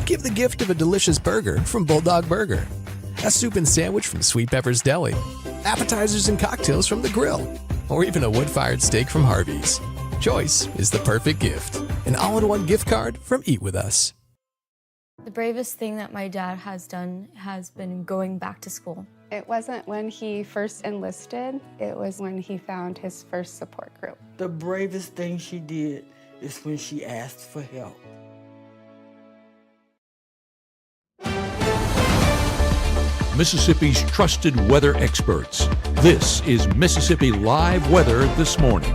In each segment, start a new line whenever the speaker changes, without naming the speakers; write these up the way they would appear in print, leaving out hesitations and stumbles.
Give the gift of a delicious burger from Bulldog Burger, a soup and sandwich from Sweet Pepper's Deli, appetizers and cocktails from The Grill, or even a wood-fired steak from Harvey's. Choice is the perfect gift. An all-in-one gift card from Eat With Us.
The bravest thing that my dad has done has been going back to school.
It wasn't when he first enlisted, it was when he found his first support group.
The bravest thing she did is when she asked for help.
Mississippi's trusted weather experts. This is Mississippi Live Weather This Morning.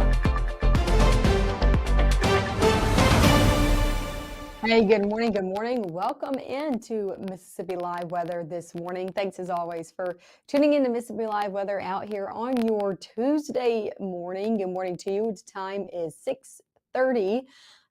Hey, good morning, good morning. Welcome into Mississippi Live Weather This Morning. Thanks as always for tuning in to Mississippi Live Weather out here on your Tuesday morning. Good morning to you. The time is 6:30.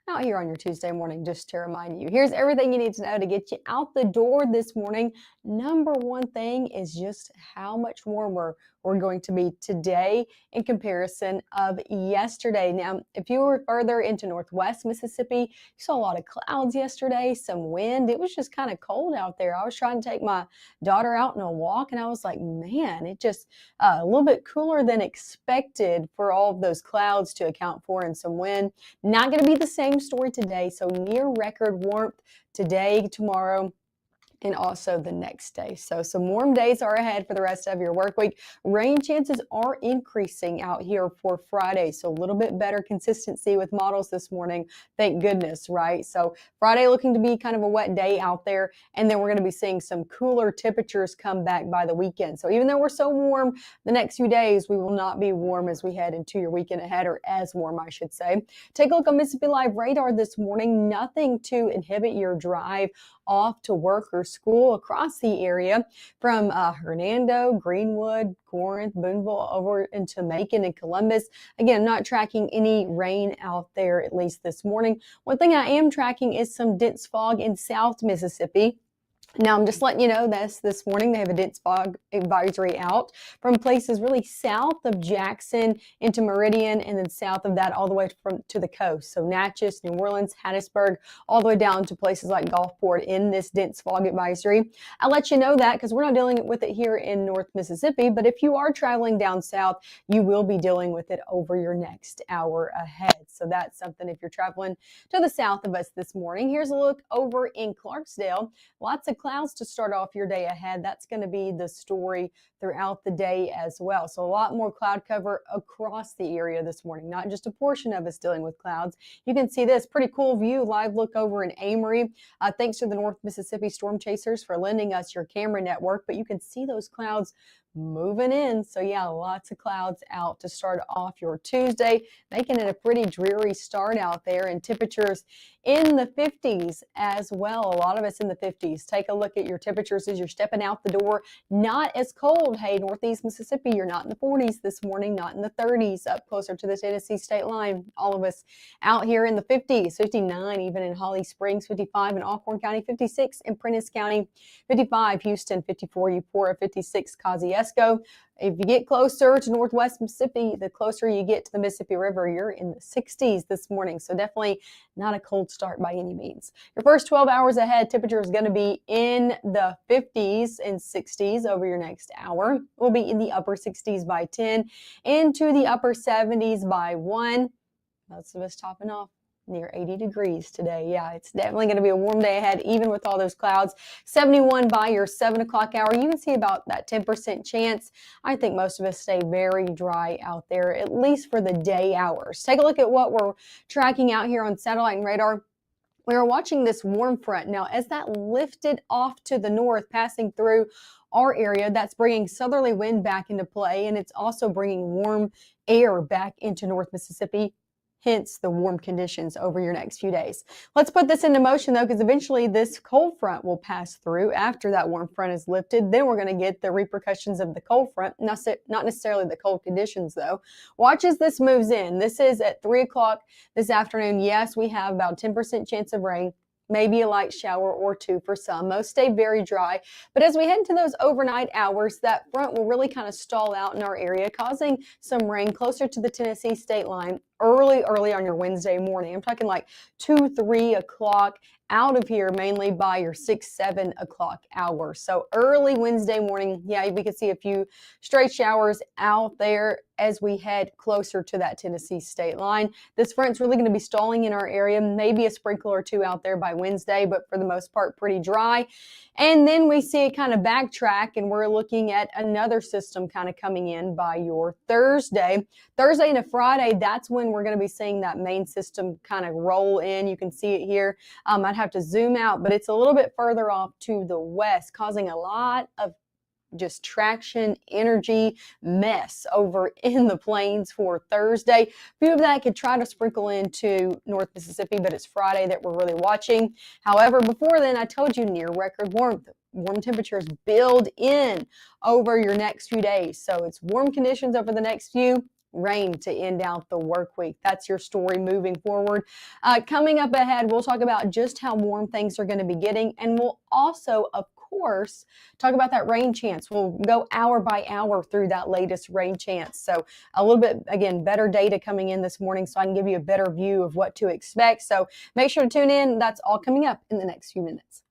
Out here on your Tuesday morning, just to remind you, here's everything you need to know to get you out the door this morning. Number one thing is just how much warmer we're going to be today in comparison of yesterday. Now, if you were further into northwest Mississippi, you saw a lot of clouds yesterday, some wind. It was just kind of cold out there. I was trying to take my daughter out on a walk, and I was like, man, it just a little bit cooler than expected for all of those clouds to account for and some wind. Not going to be the same story today. So near record warmth today, tomorrow, and also the next day. So some warm days are ahead for the rest of your work week. Rain chances are increasing out here for Friday. So a little bit better consistency with models this morning. Thank goodness, right? So Friday looking to be kind of a wet day out there. And then we're going to be seeing some cooler temperatures come back by the weekend. So even though we're so warm the next few days, we will not be warm as we head into your weekend ahead, or as warm, I should say. Take a look on Mississippi Live radar this morning. Nothing to inhibit your drive off to work or school across the area from Hernando, Greenwood, Corinth, Boonville, over into Macon and Columbus. Again, not tracking any rain out there, at least this morning. One thing I am tracking is some dense fog in South Mississippi. Now, I'm just letting you know this morning they have a dense fog advisory out from places really south of Jackson into Meridian, and then south of that all the way to the coast. So Natchez, New Orleans, Hattiesburg, all the way down to places like Gulfport in this dense fog advisory. I'll let you know that because we're not dealing with it here in North Mississippi, but if you are traveling down south, you will be dealing with it over your next hour ahead. So that's something if you're traveling to the south of us this morning. Here's a look over in Clarksdale. Lots of clouds to start off your day ahead. That's going to be the story throughout the day as well. So a lot more cloud cover across the area this morning, not just a portion of us dealing with clouds. You can see this pretty cool view, live look over in Amory. Thanks to the North Mississippi Storm Chasers for lending us your camera network, but you can see those clouds moving in. So yeah, lots of clouds out to start off your Tuesday, making it a pretty dreary start out there, and temperatures in the 50s as well. A lot of us in the 50s. Take a look at your temperatures as you're stepping out the door. Not as cold. Hey, Northeast Mississippi, you're not in the 40s this morning, not in the 30s, up closer to the Tennessee state line. All of us out here in the 50s, 59 even in Holly Springs, 55 in Alcorn County, 56 in Prentiss County, 55 Houston, 54 Eupora, 56 Kosciuszko. If you get closer to northwest Mississippi, the closer you get to the Mississippi River, you're in the 60s this morning. So definitely not a cold start by any means. Your first 12 hours ahead, temperature is going to be in the 50s and 60s over your next hour. We'll be in the upper 60s by 10, into the upper 70s by 1. Most of us topping off near 80 degrees today. Yeah, it's definitely going to be a warm day ahead, even with all those clouds. 71 by your 7 o'clock hour. You can see about that 10% chance. I think most of us stay very dry out there, at least for the day hours. Take a look at what we're tracking out here on satellite and radar. We are watching this warm front. Now, as that lifted off to the north, passing through our area, that's bringing southerly wind back into play, and it's also bringing warm air back into North Mississippi. Hence the warm conditions over your next few days. Let's put this into motion though, because eventually this cold front will pass through after that warm front is lifted. Then we're going to get the repercussions of the cold front, not necessarily the cold conditions though. Watch as this moves in. This is at 3 o'clock this afternoon. Yes, we have about 10% chance of rain. Maybe a light shower or two for some. Most stay very dry. But as we head into those overnight hours, that front will really kind of stall out in our area, causing some rain closer to the Tennessee state line early on your Wednesday morning. I'm talking like 2, 3 o'clock out of here mainly by your 6-7 o'clock hour. So early Wednesday morning, yeah, we could see a few stray showers out there as we head closer to that Tennessee state line. This front's really going to be stalling in our area, maybe a sprinkle or two out there by Wednesday, but for the most part, pretty dry. And then we see it kind of backtrack, and we're looking at another system kind of coming in by your Thursday. Thursday into Friday, that's when we're going to be seeing that main system kind of roll in. You can see it here. I'd have to zoom out, but it's a little bit further off to the west, causing a lot of just traction, energy, mess over in the plains for Thursday. A few of that could try to sprinkle into North Mississippi, but it's Friday that we're really watching. However, before then, I told you near record warmth. Warm temperatures build in over your next few days. So it's warm conditions over the next few. Rain to end out the work week. That's your story moving forward. Coming up ahead, we'll talk about just how warm things are going to be getting, and we'll also, of course, talk about that rain chance. We'll go hour by hour through that latest rain chance. So a little bit, again, better data coming in this morning so I can give you a better view of what to expect. So make sure to tune in. That's all coming up in the next few minutes.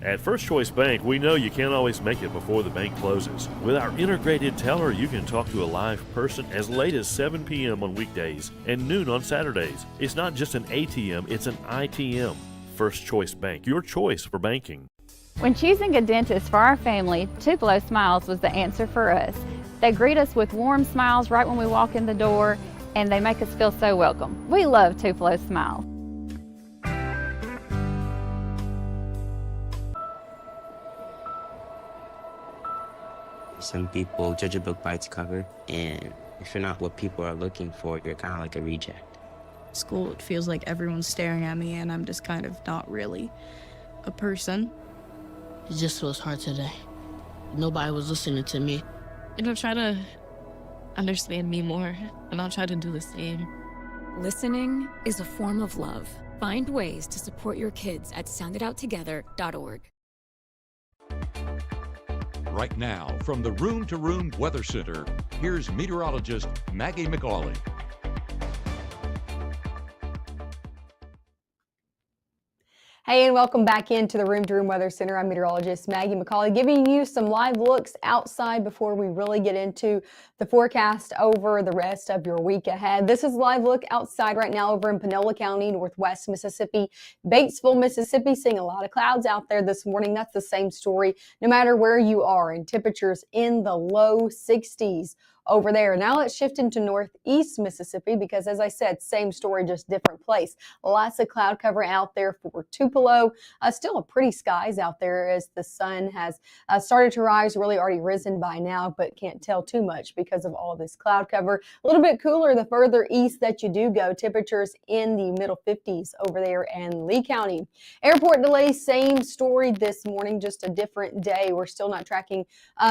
At First Choice Bank, we know you can't always make it before the bank closes. With our integrated teller, you can talk to a live person as late as 7 p.m. on weekdays and noon on Saturdays. It's not just an ATM, it's an ITM. First Choice Bank, your choice for banking.
When choosing a dentist for our family, Tupelo Smiles was the answer for us. They greet us with warm smiles right when we walk in the door, and they make us feel so welcome. We love Tupelo Smiles.
Some people judge a book by its cover, and if you're not what people are looking for, you're kind of like a reject.
School, it feels like everyone's staring at me, and I'm just kind of not really a person.
It just feels hard today. Nobody was listening to me.
And I'll try to understand me more, and I'll try to do the same.
Listening is a form of love. Find ways to support your kids at soundidouttogether.org.
Right now, from the Room to Room Weather Center, here's meteorologist Maggye McAuley.
Hey, and welcome back into the Room to Room Weather Center. I'm meteorologist Maggye McAuley, giving you some live looks outside before we really get into the forecast over the rest of your week ahead. This is a live look outside right now over in Panola County, Northwest Mississippi, Batesville, Mississippi. Seeing a lot of clouds out there this morning. That's the same story no matter where you are, and temperatures in the low 60s. Over there. Now let's shift into Northeast Mississippi because, as I said, same story, just different place. Lots of cloud cover out there for Tupelo. Still a pretty skies out there as the sun has started to rise, really already risen by now, but can't tell too much because of all this cloud cover. A little bit cooler the further east that you do go. Temperatures in the middle 50s over there in Lee County. Airport delays, same story this morning, just a different day. We're still not tracking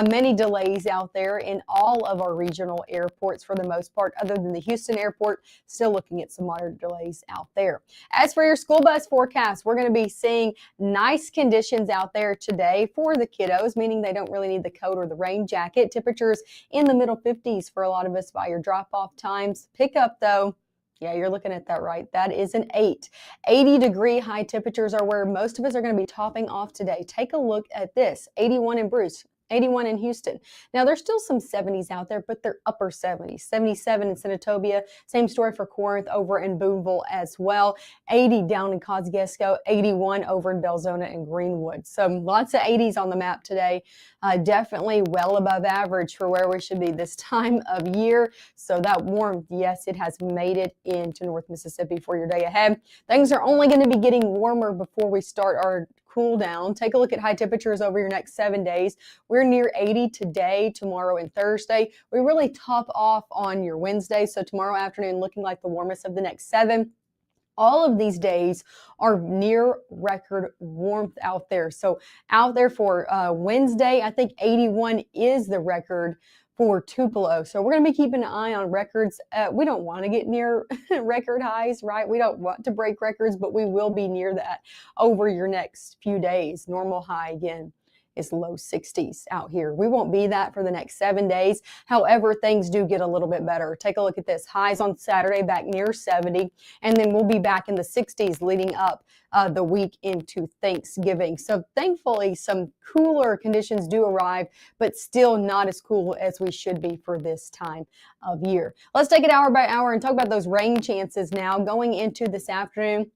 many delays out there in all of our regional airports for the most part, other than the Houston airport. Still looking at some moderate delays out there. As for your school bus forecast, we're going to be seeing nice conditions out there today for the kiddos, meaning they don't really need the coat or the rain jacket. Temperatures in the middle 50s for a lot of us by your drop-off times. Pickup, though, yeah, you're looking at that right. That is an 8. 80-degree high temperatures are where most of us are going to be topping off today. Take a look at this. 81 in Bruce. 81 in Houston. Now, there's still some 70s out there, but they're upper 70s. 77 in Senatobia. Same story for Corinth over in Boonville as well. 80 down in Kosciuszko. 81 over in Belzona and Greenwood. So lots of 80s on the map today. Definitely well above average for where we should be this time of year. So that warmth, yes, it has made it into North Mississippi for your day ahead. Things are only going to be getting warmer before we start our cool down. Take a look at high temperatures over your next 7 days. We're near 80 today, tomorrow, and Thursday. We really top off on your Wednesday. So tomorrow afternoon looking like the warmest of the next 7. All of these days are near record warmth out there. So out there for Wednesday, I think 81 is the record for Tupelo. So we're going to be keeping an eye on records. We don't want to get near record highs, right? We don't want to break records, but we will be near that over your next few days. Normal high again is low 60s out here. We won't be that for the next 7 days. However, things do get a little bit better. Take a look at this. Highs on Saturday back near 70, and then we'll be back in the 60s leading up the week into Thanksgiving. So thankfully, some cooler conditions do arrive, but still not as cool as we should be for this time of year. Let's take it hour by hour and talk about those rain chances now going into this afternoon.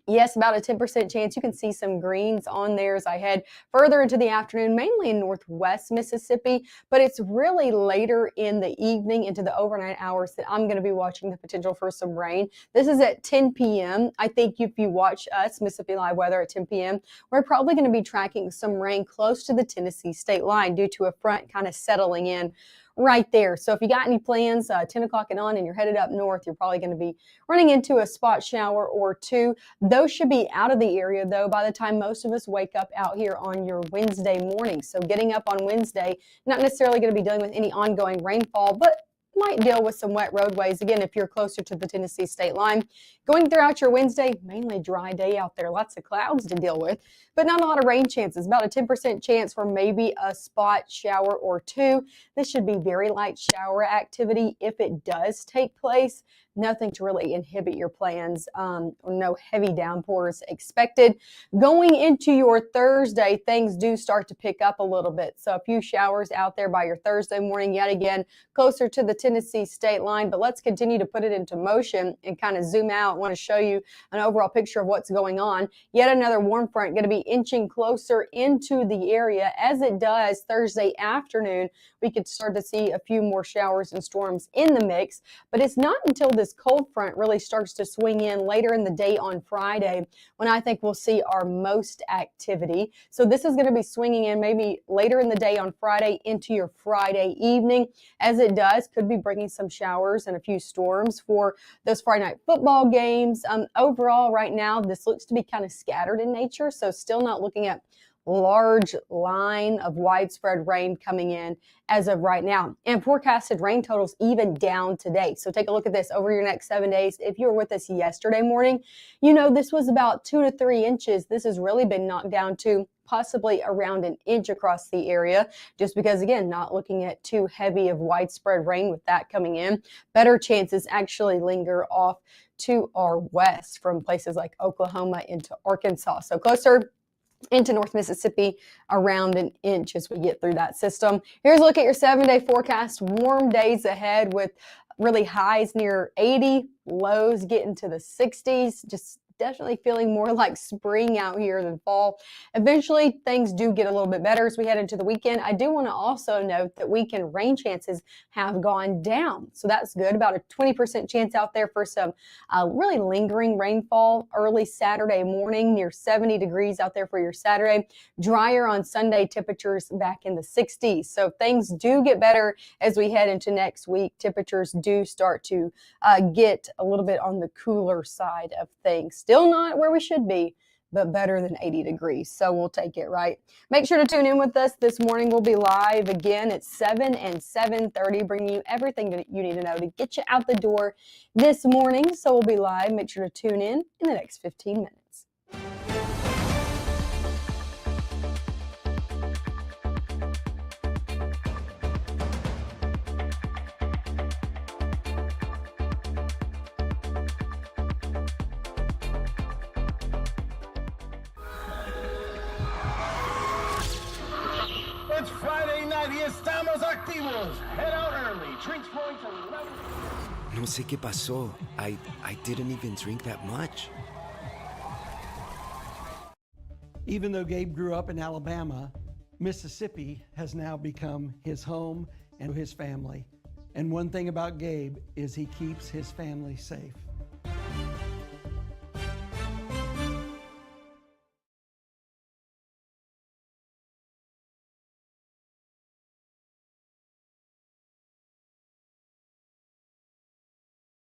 Yes, about a 10% chance. You can see some greens on there as I head further into the afternoon, mainly in northwest Mississippi, but it's really later in the evening into the overnight hours that I'm going to be watching the potential for some rain. This is at 10 p.m. I think if you watch us, Mississippi Live Weather at 10 p.m., we're probably going to be tracking some rain close to the Tennessee state line due to a front kind of settling in right there. So if you got any plans, 10 o'clock and on, and you're headed up north, you're probably going to be running into a spot shower or two. Those should be out of the area, though, by the time most of us wake up out here on your Wednesday morning. So getting up on Wednesday, not necessarily going to be dealing with any ongoing rainfall, but might deal with some wet roadways. Again, if you're closer to the Tennessee state line, going throughout your Wednesday, mainly dry day out there, lots of clouds to deal with, but not a lot of rain chances. About a 10% chance for maybe a spot shower or two. This should be very light shower activity if it does take place. Nothing to really inhibit your plans. No heavy downpours expected. Going into your Thursday, things do start to pick up a little bit. So a few showers out there by your Thursday morning, yet again, closer to the Tennessee state line. But let's continue to put it into motion and kind of zoom out. I want to show you an overall picture of what's going on. Yet another warm front going to be inching closer into the area. As it does Thursday afternoon, we could start to see a few more showers and storms in the mix. But it's not until this cold front really starts to swing in later in the day on Friday when I think we'll see our most activity. So this is going to be swinging in maybe later in the day on Friday into your Friday evening. As it does, could be bringing some showers and a few storms for those Friday night football games. Overall, right now, this looks to be kind of scattered in nature, so still not looking at large line of widespread rain coming in as of right now. And forecasted rain totals even down today. So take a look at this over your next 7 days. If you were with us yesterday morning, you know this was about 2 to 3 inches. This has really been knocked down to possibly around an inch across the area, just because, again, not looking at too heavy of widespread rain with that coming in. Better chances actually linger off to our west from places like Oklahoma into Arkansas. So closer into North Mississippi, around an inch as we get through that system. Here's a look at your 7-day forecast. Warm days ahead with really highs near 80, lows getting to the 60s. Just definitely feeling more like spring out here than fall. Eventually, things do get a little bit better as we head into the weekend. I do want to also note that weekend rain chances have gone down. So that's good. About a 20% chance out there for some really lingering rainfall early Saturday morning, near 70 degrees out there for your Saturday. Drier on Sunday, temperatures back in the 60s. So things do get better as we head into next week. Temperatures do start to get a little bit on the cooler side of things. Still not where we should be, but better than 80 degrees. So we'll take it, right? Make sure to tune in with us this morning. We'll be live again at 7 and 7:30, bringing you everything that you need to know to get you out the door this morning. So we'll be live. Make sure to tune in the next 15 minutes.
It's Friday night y estamos activos. Head out early. Drinks flowing to level.
No sé qué pasó. I didn't even drink that much.
Even though Gabe grew up in Alabama, Mississippi has now become his home and his family. And one thing about Gabe is he keeps his family safe.